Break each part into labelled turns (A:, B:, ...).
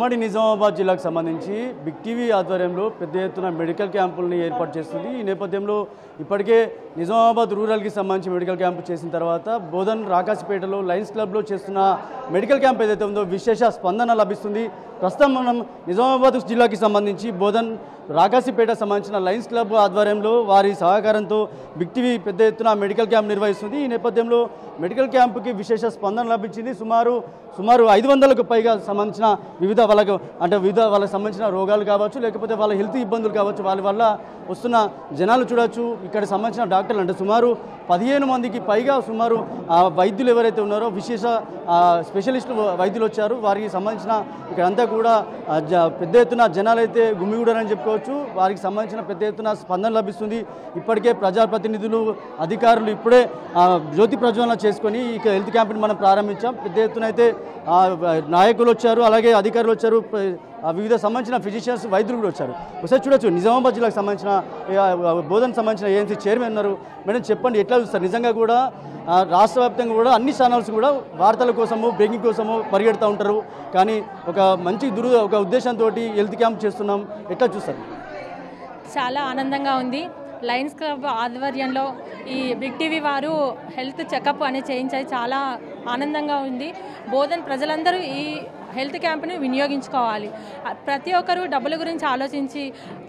A: ఉమ్మడి నిజామాబాద్ జిల్లాకు సంబంధించి బిగ్ టీవీ ఆధ్వర్యంలో పెద్ద ఎత్తున మెడికల్ క్యాంపుల్ని ఏర్పాటు చేస్తుంది. ఈ నేపథ్యంలో ఇప్పటికే నిజామాబాద్ రూరల్కి సంబంధించి మెడికల్ క్యాంపు చేసిన తర్వాత బోధన్ రాకాసిపేటలో లయన్స్ క్లబ్లో చేస్తున్న మెడికల్ క్యాంప్ ఏదైతే ఉందో విశేష స్పందన లభిస్తుంది. ప్రస్తుతం మనం నిజామాబాద్ జిల్లాకి సంబంధించి బోధన్ రాకాసిపేట సంబంధించిన లయన్స్ క్లబ్ ఆధ్వర్యంలో వారి సహకారంతో బిగ్ టీవీ పెద్ద ఎత్తున మెడికల్ క్యాంప్ నిర్వహిస్తుంది. ఈ నేపథ్యంలో మెడికల్ క్యాంపుకి విశేష స్పందన లభించింది. సుమారు 500కు పైగా సంబంధించిన వాళ్ళకి సంబంధించిన రోగాలు కావచ్చు, లేకపోతే వాళ్ళ హెల్త్ ఇబ్బందులు కావచ్చు, వాళ్ళ వల్ల వస్తున్న జనాలు చూడొచ్చు. ఇక్కడ సంబంధించిన డాక్టర్లు అంటే సుమారు 15 మందికి పైగా సుమారు వైద్యులు ఎవరైతే ఉన్నారో విశేష స్పెషలిస్టు వైద్యులు వచ్చారు. వారికి సంబంధించిన ఇక్కడంతా కూడా పెద్ద ఎత్తున జనాలు అయితే గుమిగూడారని చెప్పుకోవచ్చు. వారికి సంబంధించిన పెద్ద ఎత్తున స్పందన లభిస్తుంది. ఇప్పటికే ప్రజాప్రతినిధులు అధికారులు ఇప్పుడే జ్యోతి ప్రజ్వలన చేసుకొని ఇక హెల్త్ క్యాంప్ని మనం ప్రారంభించాం. పెద్ద ఎత్తున అయితే నాయకులు వచ్చారు, అలాగే అధికారులు వచ్చారు, వివిధ సంబంధించిన ఫిజిషియన్స్ వైద్యులు కూడా వచ్చారు. ఒకసారి చూడొచ్చు నిజామాబాద్ జిల్లాకు సంబంధించిన బోధనకు సంబంధించిన ఏఎన్సీ చైర్మన్ ఉన్నారు. మేడం చెప్పండి, ఎట్లా చూస్తారు? నిజంగా కూడా రాష్ట్ర వ్యాప్తంగా కూడా అన్ని ఛానల్స్ కూడా వార్తల కోసము బ్రేకింగ్ కోసము పరిగెడుతూ ఉంటారు. కానీ ఒక మంచి ఒక ఉద్దేశంతో హెల్త్ క్యాంప్ చేస్తున్నాం, ఎట్లా చూస్తారు?
B: చాలా ఆనందంగా ఉంది. లయన్స్ క్లబ్ ఆధ్వర్యంలో ఈ బిగ్ టీవీ వారు హెల్త్ చెకప్ అనేది చేయించాయి. చాలా ఆనందంగా ఉంది. బోధన్ ప్రజలందరూ ఈ హెల్త్ క్యాంప్ని వినియోగించుకోవాలి. ప్రతి ఒక్కరూ డబ్బుల గురించి ఆలోచించి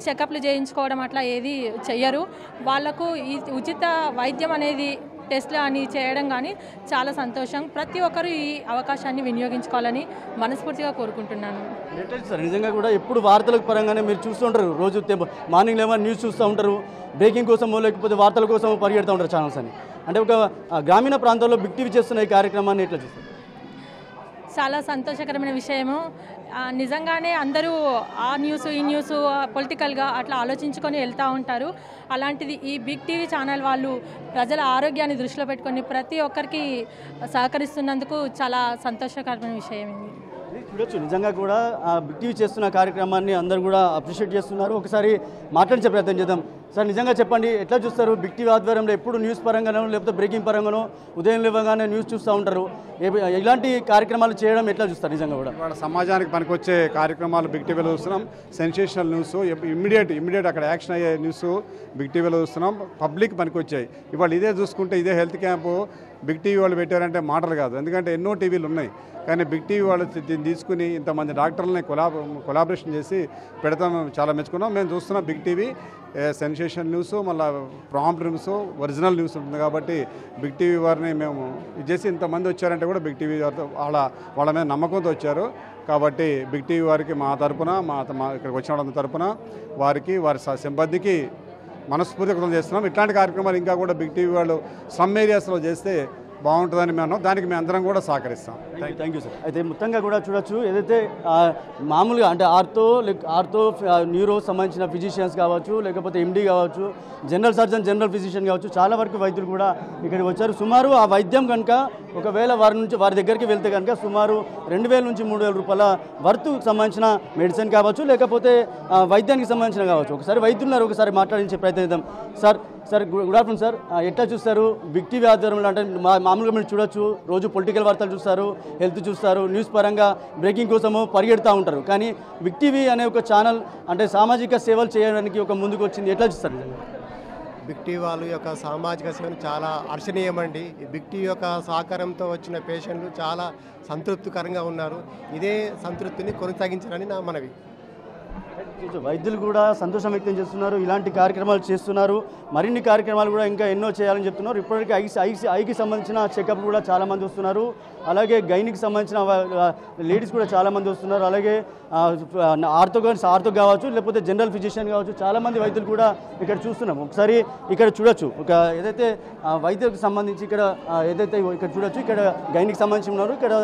B: చెకప్లు చేయించుకోవడం అట్లా ఏది చెయ్యరు. వాళ్లకు ఈ ఉచిత వైద్యం అనేది టెస్ట్లు అని చేయడం కానీ చాలా సంతోషం. ప్రతి ఒక్కరూ ఈ అవకాశాన్ని వినియోగించుకోవాలని మనస్ఫూర్తిగా కోరుకుంటున్నాను.
A: నిజంగా కూడా ఎప్పుడు వార్తల పరంగానే మీరు చూస్తూ ఉంటారు. రోజు మార్నింగ్ లెవెన్ న్యూస్ చూస్తూ ఉంటారు, బ్రేకింగ్ కోసమో లేకపోతే వార్తల కోసమో పరిగెడుతూ ఉంటారు ఛానల్స్ అని. అంటే ఒక గ్రామీణ ప్రాంతాల్లో బిగ్ టీవీ చేస్తున్న ఈ కార్యక్రమాన్ని ఎట్లా చూస్తారు?
B: చాలా సంతోషకరమైన విషయము. నిజంగానే అందరూ ఆ న్యూస్ ఈ న్యూస్ పొలిటికల్గా అట్లా ఆలోచించుకొని వెళ్తూ ఉంటారు. అలాంటిది ఈ బిగ్ టీవీ ఛానల్ వాళ్ళు ప్రజల ఆరోగ్యాన్ని దృష్టిలో పెట్టుకొని ప్రతి ఒక్కరికి సహకరిస్తున్నందుకు చాలా సంతోషకరమైన విషయం ఇది.
A: చూడొచ్చు నిజంగా కూడా బిగ్ టీవీ చేస్తున్న కార్యక్రమాన్ని అందరూ కూడా అప్రిషియేట్ చేస్తున్నారు. ఒకసారి మాట్లాడించే ప్రయత్నం చేద్దాం. సార్ నిజంగా చెప్పండి, ఎట్లా చూస్తారు? బిగ్ టీవీ ఆధ్వర్యంలో ఎప్పుడు న్యూస్ పరంగానో లేకపోతే బ్రేకింగ్ పరంగానో ఉదయం లేవగానే న్యూస్ చూస్తూ ఉంటారు. ఇలాంటి కార్యక్రమాలు చేయడం ఎట్లా చూస్తారు? నిజంగా కూడా
C: ఇవాళ సమాజానికి పనికొచ్చే కార్యక్రమాలు బిగ్ టీవీలో చూస్తున్నాం. సెన్సేషనల్ న్యూస్, ఇమ్మీడియట్ అక్కడ యాక్షన్ అయ్యే న్యూస్ బిగ్ టీవీలో చూస్తున్నాం. పబ్లిక్ పనికొచ్చాయి. ఇవాళ ఇదే చూసుకుంటే ఇదే హెల్త్ క్యాంపు బిగ్ టీవీ వాళ్ళు పెట్టారంటే మాటలు కాదు. ఎందుకంటే ఎన్నో టీవీలు ఉన్నాయి, కానీ బిగ్ టీవీ వాళ్ళు దీన్ని తీసుకుని ఇంతమంది డాక్టర్లని కొలాబరేషన్ చేసి పెడతాం. చాలా మెచ్చుకున్నాం. మేము చూస్తున్నాం బిగ్ టీవీ సెన్సేషన్ న్యూస్, మళ్ళీ ప్రాంప్ట్ న్యూస్, ఒరిజినల్ న్యూస్ ఉంటుంది. కాబట్టి బిగ్ టీవీ వారిని మేము ఇది చేసి ఇంతమంది వచ్చారంటే కూడా బిగ్ టీవీ వాళ్ళ మీద నమ్మకంతో వచ్చారు. కాబట్టి బిగ్ టీవీ వారికి మా తరపున ఇక్కడికి వచ్చిన వాళ్ళందరి తరపున వారికి వారి సిబ్బందికి మనస్ఫూర్తిగా కృతజ్ఞతలు చేస్తున్నాం. ఇట్లాంటి కార్యక్రమాలు ఇంకా కూడా బిగ్ టీవీ వాళ్ళు సమ్ ఏరియాస్లో చేస్తే బాగుంటుందని మేము దానికి మేము అందరం కూడా సహకరిస్తాం.
A: Thank you sir. అయితే మొత్తంగా కూడా చూడొచ్చు, ఏదైతే మామూలుగా అంటే ఆర్థో న్యూరో సంబంధించిన ఫిజిషియన్స్ కావచ్చు, లేకపోతే ఎండీ కావచ్చు, జనరల్ సర్జన్, జనరల్ ఫిజిషియన్ కావచ్చు, చాలా వరకు వైద్యులు కూడా ఇక్కడికి వచ్చారు. సుమారు ఆ వైద్యం కనుక ఒకవేళ వారి దగ్గరికి వెళ్తే కనుక సుమారు 2000 నుంచి 3000 రూపాయల వర్త్ సంబంధించిన మెడిసిన్ కావచ్చు, లేకపోతే వైద్యానికి సంబంధించిన కావచ్చు. ఒకసారి వైద్యులున్నారు, ఒకసారి మాట్లాడించే ప్రయత్నం చేద్దాం. Sir good afternoon sir. ఎట్లా చూస్తారు బిగ్ టీవీ ఆధ్వర్యంలో? అంటే మామూలుగా మీరు చూడొచ్చు, రోజు పొలిటికల్ వార్తలు చూస్తారు, హెల్త్ చూస్తారు, న్యూస్ పరంగా బ్రేకింగ్ కోసము పరిగెడుతూ ఉంటారు. కానీ బిగ్ టీవీ అనే ఒక ఛానల్ అంటే సామాజిక సేవలు చేయడానికి ఒక ముందుకు వచ్చింది, ఎట్లా చూస్తారు?
D: బిగ్ టీవీ వాళ్ళ యొక్క సామాజిక సేవలు చాలా హర్షణీయమండి. బిగ్ టీవీ యొక్క సహకారంతో వచ్చిన పేషెంట్లు చాలా సంతృప్తికరంగా ఉన్నారు. ఇదే సంతృప్తిని కొనసాగించాలని నా మనవి.
A: వైద్యులు కూడా సంతోషం వ్యక్తం చేస్తున్నారు, ఇలాంటి కార్యక్రమాలు చేస్తున్నారు. మరిన్ని కార్యక్రమాలు కూడా ఇంకా ఎన్నో చేయాలని చెప్తున్నారు. ఇప్పటికీ ఐకి సంబంధించిన చెకప్ కూడా చాలామంది వస్తున్నారు. అలాగే గైనికి సంబంధించిన లేడీస్ కూడా చాలామంది వస్తున్నారు. అలాగే ఆర్థో కావచ్చు, లేకపోతే జనరల్ ఫిజిషియన్ కావచ్చు, చాలామంది వైద్యులు కూడా ఇక్కడ చూస్తున్నాం. ఒకసారి ఇక్కడ చూడొచ్చు, ఒక ఏదైతే వైద్యులకు సంబంధించి ఇక్కడ చూడొచ్చు, ఇక్కడ గైనికి సంబంధించి ఉన్నారు, ఇక్కడ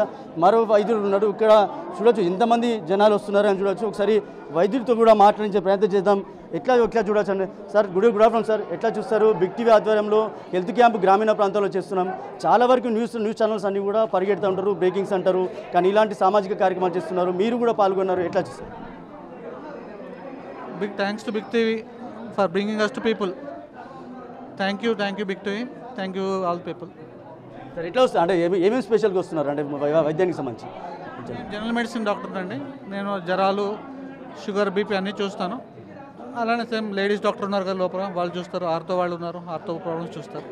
A: మరో వైద్యులు ఉన్నారు. ఇక్కడ చూడొచ్చు ఎంతమంది జనాలు వస్తున్నారు అని చూడొచ్చు. ఒకసారి వైద్యులతో కూడా మాట్లాడించే ప్రయత్నం చేద్దాం. ఎట్లా చూడొచ్చు అండి. Sir good afternoon sir. ఎట్లా చూస్తారు? బిగ్ టీవీ ఆధ్వర్యంలో హెల్త్ క్యాంప్ గ్రామీణ ప్రాంతాల్లో చేస్తున్నాం. చాలా వరకు న్యూస్ ఛానల్స్ అన్నీ కూడా పరిగెడుతూ ఉంటారు, బ్రేకింగ్స్ అంటారు, కానీ ఇలాంటి సామాజిక కార్యక్రమాలు చేస్తున్నారు. మీరు కూడా పాల్గొన్నారు, ఎట్లా చూస్తారు?
E: Big thanks to Big TV for bringing us to people. Thank you Big TV. Thank you all people.
A: Sir ఎట్లా వస్తుంది? అంటే ఏమేమి స్పెషల్గా వస్తున్నారు అంటే వైద్యానికి సంబంధించి?
E: జనరల్ మెడిసిన్ డాక్టర్ అండి. నేను జ్వరాలు, షుగర్, బీపీ అన్నీ చూస్తాను. అలానే సేమ్ లేడీస్ డాక్టర్ ఉన్నారు కదా లోపల, వాళ్ళు చూస్తారు. ఆర్తో వాళ్ళు ఉన్నారు, ఆర్తో ప్రాబ్లమ్స్ చూస్తారు.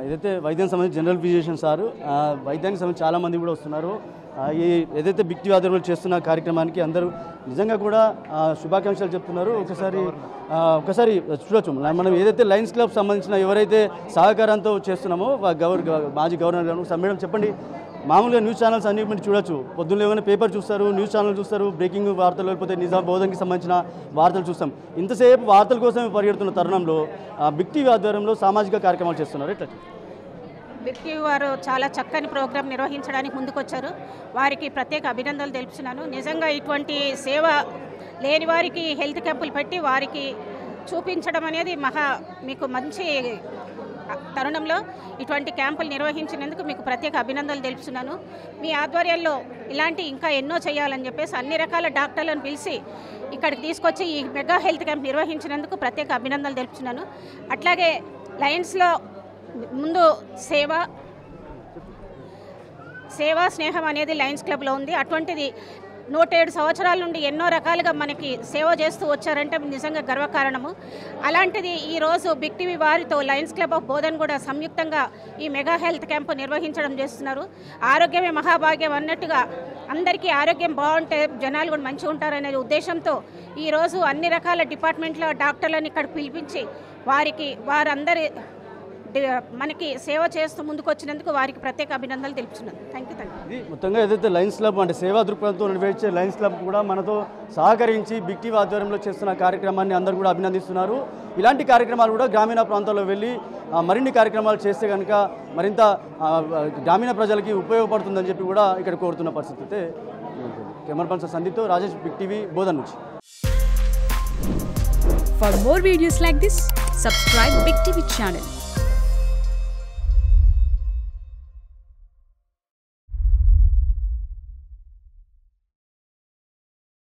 A: ఏదైతే వైద్యానికి సంబంధించి జనరల్ ఫిజిషియన్ సారు, వైద్యానికి సంబంధించి చాలామంది కూడా వస్తున్నారు. ఈ ఏదైతే బిగ్ టీవీ ఆధ్వర్యంలో చేస్తున్న కార్యక్రమానికి అందరూ నిజంగా కూడా శుభాకాంక్షలు చెప్తున్నారు. ఒకసారి చూడొచ్చు, మనం ఏదైతే లయన్స్ క్లబ్ సంబంధించిన ఎవరైతే సహకారంతో చేస్తున్నామో మాజీ గవర్నర్ గారు. మేడం చెప్పండి, మామూలుగా న్యూస్ ఛానల్స్ అన్ని మీరు చూడొచ్చు, పొద్దున్న ఏమైనా పేపర్ చూస్తారు, న్యూస్ ఛానల్ చూస్తారు, బ్రేకింగ్ వార్తలు, లేకపోతే బోధనకి సంబంధించిన వార్తలు చూస్తాం. ఇంతసేపు వార్తల కోసమే పరిగెడుతున్న తరుణంలో బిగ్ టీవీ ఆధ్వర్యంలో సామాజిక కార్యక్రమాలు చేస్తున్నారు. ఎట్లా?
F: బిగ్ టీవీ వారు చాలా చక్కని ప్రోగ్రాం నిర్వహించడానికి ముందుకొచ్చారు. వారికి ప్రత్యేక అభినందనలు తెలుపుతున్నాను. నిజంగా ఇటువంటి సేవ లేని వారికి హెల్త్ క్యాంపులు పెట్టి వారికి చూపించడం అనేది మీకు మంచి తరుణంలో ఇటువంటి క్యాంపులు నిర్వహించినందుకు మీకు ప్రత్యేక అభినందనలు తెలుపుతున్నాను. మీ ఆధ్వర్యంలో ఇలాంటి ఇంకా ఎన్నో చేయాలని చెప్పేసి అన్ని రకాల డాక్టర్లను పిలిచి ఇక్కడికి తీసుకొచ్చి ఈ మెగా హెల్త్ క్యాంప్ నిర్వహించినందుకు ప్రత్యేక అభినందనలు తెలుపుతున్నాను. అట్లాగే లయన్స్లో ముందు సేవ స్నేహం అనేది లయన్స్ క్లబ్లో ఉంది. అటువంటిది 107 సంవత్సరాల నుండి ఎన్నో రకాలుగా మనకి సేవ చేస్తూ వచ్చారంటే నిజంగా గర్వకారణము. అలాంటిది ఈరోజు బిగ్ టీవీ వారితో లయన్స్ క్లబ్ ఆఫ్ బోధన్ కూడా సంయుక్తంగా ఈ మెగా హెల్త్ క్యాంపు నిర్వహించడం చేస్తున్నారు. ఆరోగ్యమే మహాభాగ్యం అన్నట్టుగా అందరికీ ఆరోగ్యం బాగుంటే జనాలు కూడా మంచిగా ఉంటారనే ఉద్దేశంతో ఈరోజు అన్ని రకాల డిపార్ట్మెంట్ల డాక్టర్లను ఇక్కడ పిలిపించి వారందరి మనకి సేవ చేస్తూ ముందుకు వచ్చినందుకు వారికి ప్రత్యేక అభినందనలు తెలుపుతున్నాను. Thank you.
A: ఇది మొత్తంగా ఏదైతే లయన్స్ క్లబ్ అంటే సేవా దృక్పథంతో నిర్వహించే లయన్స్ క్లబ్ కూడా మనతో సహకరించి బిగ్ టీవీ ఆధ్వర్యంలో చేస్తున్న కార్యక్రమాన్ని అందరూ కూడా అభినందిస్తున్నారు. ఇలాంటి కార్యక్రమాలు కూడా గ్రామీణ ప్రాంతాల్లో వెళ్ళి మరిన్ని కార్యక్రమాలు చేస్తే కనుక మరింత గ్రామీణ ప్రజలకి ఉపయోగపడుతుందని చెప్పి కూడా ఇక్కడ కోరుతున్న పరిస్థితి అయితే. కెమెరా పర్సన్ సందీప్తో రాజేష్, బిగ్ టీవీ బోధన్ నుంచి.
G: For more videos like this, subscribe Big TV channel.